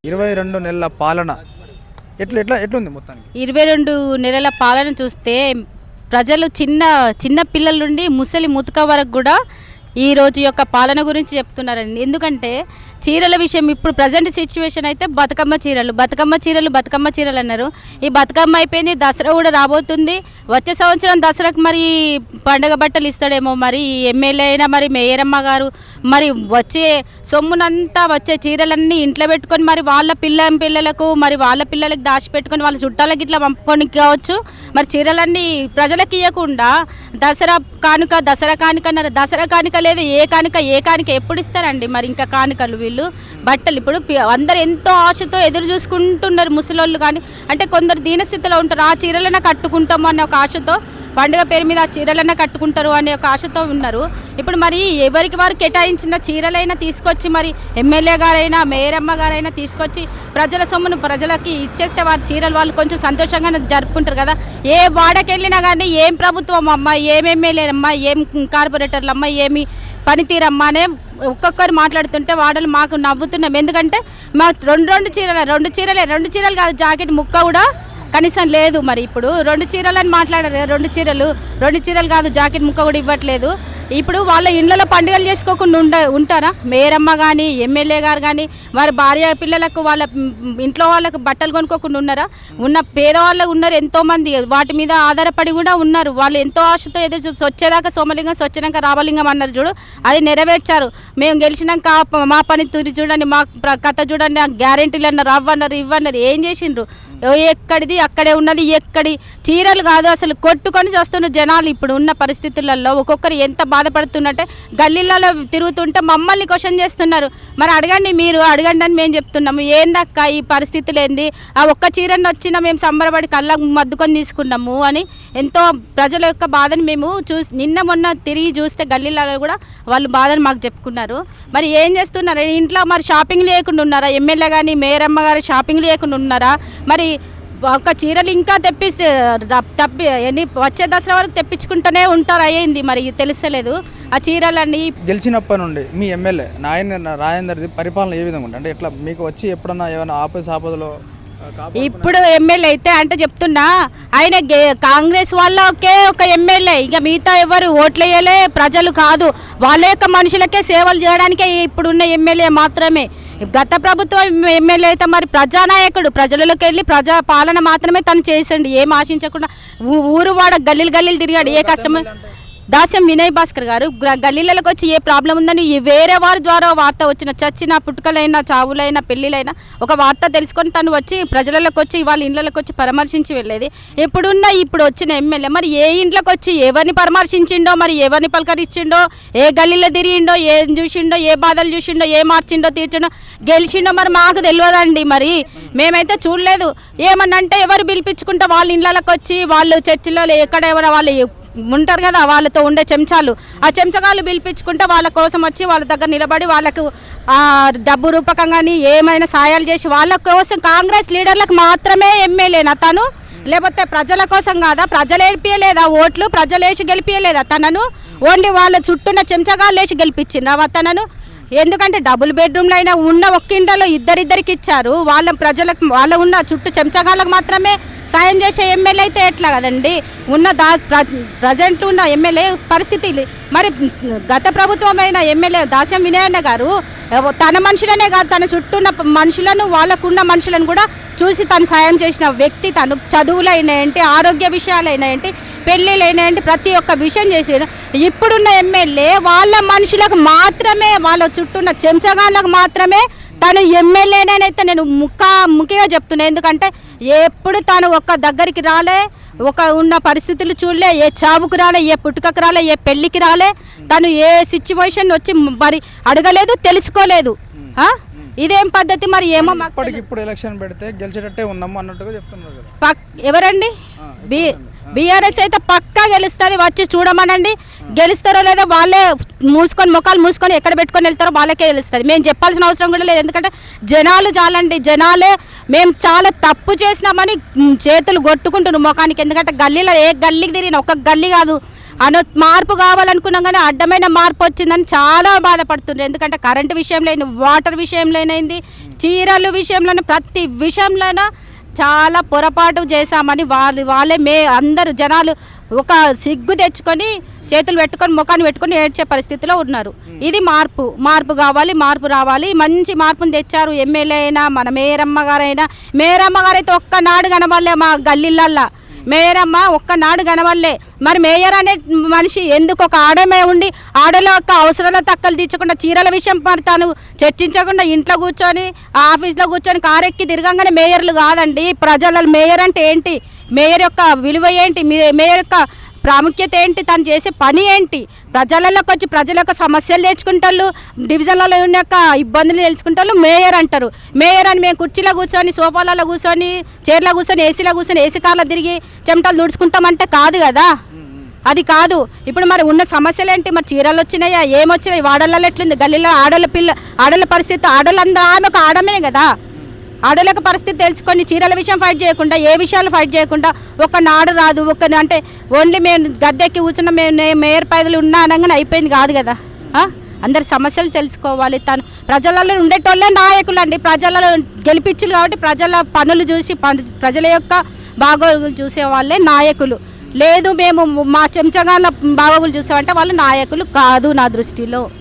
22 నెలల పాలన ఎట్లుంది మొత్తానికి? 22 నెలల పాలన చూస్తే ప్రజలు చిన్న చిన్న పిల్లల నుండి ముసలి ముతక వరకు కూడా ఈ రోజు యొక్క పాలన గురించి చెప్తున్నారండి. ఎందుకంటే చీరల విషయం ఇప్పుడు ప్రజెంట్ సిచ్యువేషన్ అయితే బతుకమ్మ చీరలు అన్నారు. ఈ బతుకమ్మ అయిపోయింది, దసరా కూడా రాబోతుంది. వచ్చే సంవత్సరం దసరాకు మరి పండగ బట్టలు ఇస్తాడేమో మరి ఎమ్మెల్యే అయినా మరి మేయరమ్మ గారు మరి వచ్చే సొమ్మునంతా వచ్చే చీరలన్నీ ఇంట్లో పెట్టుకొని మరి వాళ్ళ పిల్లలకు మరి వాళ్ళ పిల్లలకి దాచిపెట్టుకొని వాళ్ళ చుట్టాలకి ఇట్లా పంపుకొని కావచ్చు. మరి చీరలన్నీ ప్రజలకు ఇవ్వకుండా దసరా కానుక అన్నారు. దసరా కానుక లేదు, ఏ కానుక ఎప్పుడు ఇస్తారండి? మరి ఇంకా కానుకలు వీళ్ళు బట్టలు ఇప్పుడు అందరు ఎంతో ఆశతో ఎదురు చూసుకుంటున్నారు. ముసలోళ్ళు కానీ అంటే కొందరు దీనస్థితిలో ఉంటారు. ఆ చీరలైనా కట్టుకుంటాము అనే ఒక ఆశతో, పండుగ పేరు మీద ఆ చీరలైనా కట్టుకుంటారు అనే ఒక ఆశతో ఉన్నారు. ఇప్పుడు మరి ఎవరికి వారు కేటాయించిన చీరలైనా తీసుకొచ్చి మరి ఎమ్మెల్యే గారైనా మేయరమ్మ గారైనా తీసుకొచ్చి ప్రజల సొమ్మును ప్రజలకి ఇచ్చేస్తే వారి చీరలు వాళ్ళు కొంచెం సంతోషంగా జరుపుకుంటారు కదా. ఏ వాడకి వెళ్ళినా కానీ ఏం ప్రభుత్వం అమ్మ, ఏం ఎమ్మెల్యే అమ్మ, ఏం కార్పొరేటర్లు అమ్మ, ఏమి పనితీరమ్మా అనే ఒక్కొక్కరు మాట్లాడుతుంటే వాడలు మాకు నవ్వుతున్నాం. ఎందుకంటే మాకు రెండు చీరలు కాదు, జాకెట్ ముక్క కూడా కనీసం లేదు. మరి ఇప్పుడు 2 చీరలు అని మాట్లాడారు. 2 చీరలు కాదు, జాకెట్ ముక్క కూడా ఇవ్వట్లేదు. ఇప్పుడు వాళ్ళ ఇళ్లలో పండుగలు చేసుకోకుండా ఉంటారా? మేయరమ్మ కానీ ఎమ్మెల్యే గారు కానీ వారి భార్య పిల్లలకు వాళ్ళ ఇంట్లో వాళ్ళకు బట్టలు కొనుక్కోకుండా ఉన్నారా? ఉన్న పేదవాళ్ళు ఉన్నారు ఎంతోమంది, వాటి మీద ఆధారపడి కూడా ఉన్నారు. వాళ్ళు ఎంతో ఆశతో ఎదురు చూసి వచ్చేదాకా సోమలింగం, వచ్చేదాకా రామలింగం అన్నారు చూడు, అది నెరవేర్చారు. మేము గెలిచినాక మా పని తూరి చూడండి, మా కథ చూడండి, ఆ గ్యారెంటీలు అన్నారు, అవ్వన్నారు ఇవ్వన్నారు. ఏం చేసిండ్రు? ఎక్కడిది అక్కడే ఉన్నది. ఎక్కడి చీరలు కాదు, అసలు కొట్టుకొని చేస్తున్న జనాలు ఇప్పుడు ఉన్న పరిస్థితులలో ఒక్కొక్కరు ఎంత బాధపడుతున్నట్టే గల్లీలలో తిరుగుతుంటే మమ్మల్ని క్వశ్చన్ చేస్తున్నారు. మరి మీరు అడగండి అని మేము చెప్తున్నాము. ఏందక్క ఈ పరిస్థితులు ఏంది? ఆ ఒక్క చీరని వచ్చినా మేము సంబరపడి కళ్ళకు మద్దుకొని తీసుకున్నాము అని ఎంతో ప్రజల యొక్క బాధని మేము నిన్న మొన్న తిరిగి చూస్తే గల్లీలలో కూడా వాళ్ళు బాధని మాకు చెప్పుకున్నారు. మరి ఏం చేస్తున్నారు? ఇంట్లో మరి షాపింగ్ లేకుండా ఉన్నారా? ఎమ్మెల్యే కానీ మేయరమ్మ గారు షాపింగ్ లేకుండా ఉన్నారా? మరి ఒక చీరలు ఇంకా వచ్చే దసరా వరకు తెప్పించుకుంటూనే ఉంటారు. అయ్యింది మరి తెలుస్తలేదు ఆ చీరలన్నీ. గెలిచినప్పటి నుండి మీ ఎమ్మెల్యే రాజేందర్ది పరిపాలన ఏ విధంగా ఉంటుంది? అంటే ఎట్లా మీకు వచ్చి ఎప్పుడన్నా ఏమైనా ఆపదలో ఇప్పుడు ఎమ్మెల్యే అయితే అంటే చెప్తున్నా, ఆయన కాంగ్రెస్ వాళ్ళకే ఒక ఎమ్మెల్యే, ఇక మిగతా ఎవరు ఓట్లేయలే ప్రజలు కాదు, వాళ్ళ యొక్క మనుషులకే సేవలు చేయడానికే ఇప్పుడున్న ఎమ్మెల్యే మాత్రమే. గత ప్రభుత్వం ఎమ్మెల్యే అయితే మరి ప్రజానాయకుడు, ప్రజలలోకి వెళ్ళి ప్రజా పాలన మాత్రమే తను చేసిండు, ఏం ఆశించకుండా ఊరు వాడ గల్లీలు తిరిగాడు. ఏ కస్టమర్ దాస్యం వినయ్ భాస్కర్ గారు గల్లీలకు వచ్చి ఏ ప్రాబ్లం ఉందని వేరే వారి ద్వారా వార్త వచ్చిన చచ్చిన పుట్టుకలైనా చావులైనా పెళ్ళిళ్ళైనా ఒక వార్త తెలుసుకొని తను వచ్చి ప్రజలకు వచ్చి వాళ్ళ ఇండ్లకు వచ్చి పరామర్శించి వెళ్ళేది. ఇప్పుడు వచ్చిన ఎమ్మెల్యే మరి ఏ ఇంట్లోకి వచ్చి ఎవరిని పరామర్శించిండో, మరి ఎవరిని పలకరించిండో, ఏ గల్లీలో తిరిగిండో, ఏం చూసిండో, ఏ బాధలు చూసిండో, ఏ మార్చిండో తీర్చిండో, గెలిచిండో మరి మాకు తెలియదండి. మరి మేమైతే చూడలేదు. ఏమన్నంటే ఎవరు పిలిపించుకుంటే వాళ్ళ ఇండ్లకు వచ్చి వాళ్ళు చర్చిలో ఎక్కడ ఎవరు వాళ్ళు ఉంటారు కదా, వాళ్ళతో ఉండే చెంచాలు, ఆ చెంచగాళ్ళు పిలిపించుకుంటే వాళ్ళ కోసం వచ్చి వాళ్ళ దగ్గర నిలబడి వాళ్ళకు డబ్బు రూపకంగాని ఏమైనా సాయాలు చేసి వాళ్ళ కోసం కాంగ్రెస్ లీడర్లకు మాత్రమే ఎమ్మెల్యేనా తను? లేకపోతే ప్రజల కోసం కాదా? ప్రజలు గెలిపియలేదా? ఓట్లు ప్రజలు వేసి గెలిపియలేదా తనను? ఓన్లీ వాళ్ళ చుట్టూన్న చెంచగాళ్ళు వేసి గెలిపించిందా తనను? ఎందుకంటే డబుల్ బెడ్రూమ్లో అయినా ఉన్న ఒక్క ఇంట్లో ఇద్దరికి ఇచ్చారు. వాళ్ళ ప్రజలకు వాళ్ళ ఉన్న చుట్టూ చెంచగాళ్ళకు మాత్రమే సాయం చేసే ఎమ్మెల్యే అయితే ఎట్లా కదండి? ఉన్న ప్రజెంట్ ఉన్న ఎమ్మెల్యే పరిస్థితి మరి గత ప్రభుత్వమైన ఎమ్మెల్యే దాస్యం వినయన్న గారు తన మనుషులనే కాదు, తన చుట్టూ ఉన్న మనుషులను వాళ్ళకున్న మనుషులను కూడా చూసి తను సాయం చేసిన వ్యక్తి. తను చదువులైనా ఏంటి, ఆరోగ్య విషయాలైనా ఏంటి, పెళ్ళిళ్ళైనా ఏంటి, ప్రతి ఒక్క విషయం చేసాడు. ఇప్పుడున్న ఎమ్మెల్యే వాళ్ళ మనుషులకు మాత్రమే, వాళ్ళ చుట్టూ ఉన్న చెంచగాళ్ళకు మాత్రమే తను ఎమ్మెల్యేనైతే నేను ముఖ్యంగా చెప్తున్నా. ఎందుకంటే ఎప్పుడు తను ఒక్క దగ్గరికి రాలే, ఒక ఉన్న పరిస్థితులు చూడలే, ఏ చావుకు రాలే, ఏ పుట్టుకకు రాలే, ఏ పెళ్ళికి రాలే, తను ఏ సిచ్యువేషన్ వచ్చి మరి అడగలేదు, తెలుసుకోలేదు. ఇదేం పద్ధతి? మరి ఏమో ఇప్పుడు ఎలక్షన్ పెడితే గెలిచేటట్టే ఉన్నాము అన్నట్టుగా చెప్తున్నారు. ఎవరండి? బీఆర్ఎస్ అయితే పక్కా గెలుస్తుంది, వచ్చి చూడమనండి. గెలుస్తారో లేదో వాళ్ళే ముఖాలు మూసుకొని ఎక్కడ పెట్టుకొని వెళ్తారో వాళ్ళకే గెలుస్తుంది. మేము చెప్పాల్సిన అవసరం కూడా లేదు. ఎందుకంటే జనాలు చాలండి, జనాలే మేము చాలా తప్పు చేసినామని చేతులు కొట్టుకుంటున్నాం ముఖానికి. ఎందుకంటే గల్లీలో ఏ గల్లీకి తిరిగిన ఒక గల్లీ కాదు, మార్పు కావాలనుకున్నాం కానీ అడ్డమైన మార్పు వచ్చిందని చాలా బాధపడుతున్నారు. ఎందుకంటే కరెంటు విషయంలో వాటర్ విషయంలోనైంది, చీరలు విషయంలోనే, ప్రతి విషయంలోనూ చాలా పొరపాటు చేశామని వాళ్ళే అందరూ జనాలు ఒక సిగ్గు తెచ్చుకొని చేతులు పెట్టుకొని ముఖాన్ని పెట్టుకొని ఏడ్చే పరిస్థితిలో ఉన్నారు. ఇది మార్పు కావాలి, మార్పు రావాలి. మంచి మార్పుని తెచ్చారు ఎమ్మెల్యే అయినా మన మేయరమ్మ గారైనా. మేయరమ్మ గారైతే ఒక్కనాడు కనబడలే మా గల్లీలల్లా. మేయరమ్మ ఒక్కనాడు కనబడలే. మరి మేయర్ అనే మనిషి ఎందుకు ఒక ఆడమే ఉండి ఆడల యొక్క అవసరాల తక్కలు తీర్చకుండా చీరల విషయం మరి తాను చర్చించకుండా ఇంట్లో కూర్చొని ఆఫీస్లో కూర్చొని కారెక్కి తిరగంగానే మేయర్లు కాదండి. ప్రజల మేయర్ అంటే ఏంటి, మేయర్ యొక్క విలువ ఏంటి, మేయర్ యొక్క ప్రాముఖ్యత ఏంటి, తను చేసే పని ఏంటి, ప్రజలలోకి వచ్చి ప్రజల యొక్క సమస్యలు తెచ్చుకుంటారు, డివిజన్లలో ఉన్న యొక్క ఇబ్బందులు తెలుసుకుంటారు, మేయర్ అంటారు. మేయర్ అని మేము కుర్చీలో కూర్చొని, సోఫాలలో కూర్చొని, చైర్లో కూర్చొని, ఏసీలో కూర్చొని, ఏసీ కార్లో తిరిగి చెమటలు దుడుచుకుంటామంటే కాదు కదా, అది కాదు. ఇప్పుడు మరి ఉన్న సమస్యలు ఏంటి, మరి చీరలు వచ్చినాయా, ఏమొచ్చినాయి, వాడలలో ఎట్లుంది, గల్లీలో ఆడల పరిస్థితి, ఆడలందరూ ఆమె ఒక ఆడమే కదా. ఆడలకు పరిస్థితి తెలుసుకొని చీరల విషయం ఫైట్ చేయకుండా, ఏ విషయాలు ఫైట్ చేయకుండా ఒక నాడు రాదు, అంటే ఓన్లీ మేము గద్దెక్కి కూర్చున్న మేము మేయర్ పదవులు ఉన్నా అనగానే అయిపోయింది కాదు కదా. అందరి సమస్యలు తెలుసుకోవాలి. తను ప్రజలలో ఉండేటోళ్ళే నాయకులు అండి. ప్రజలలో గెలిపించులు కాబట్టి ప్రజల పనులు చూసి ప్రజల యొక్క బాగోగులు చూసే వాళ్ళే నాయకులు. లేదు మేము మా చెంచగాళ్ళ బాగోగులు చూసామంటే వాళ్ళు నాయకులు కాదు నా దృష్టిలో.